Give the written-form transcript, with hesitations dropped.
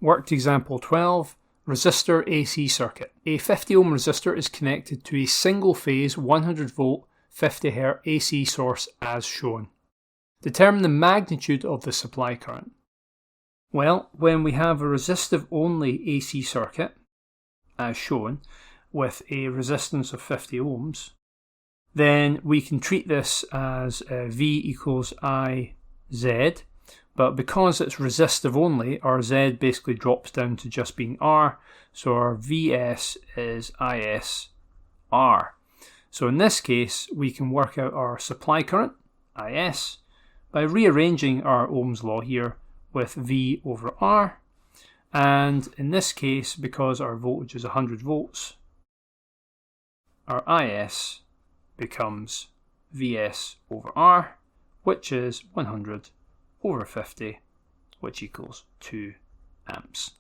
Worked example 12, resistor AC circuit. A 50 ohm resistor is connected to a single phase 100 volt 50 Hz AC source as shown. Determine the magnitude of the supply current. Well, when we have a resistive only AC circuit, as shown, with a resistance of 50 ohms, then we can treat this as V equals IZ, but because it's resistive only, our Z basically drops down to just being R, so our Vs is ISR. So in this case, we can work out our supply current, IS, by rearranging our Ohm's law here with V over R, and in this case, because our voltage is 100 volts, our IS becomes Vs over R, which is 100 over 50, which equals 2 amps.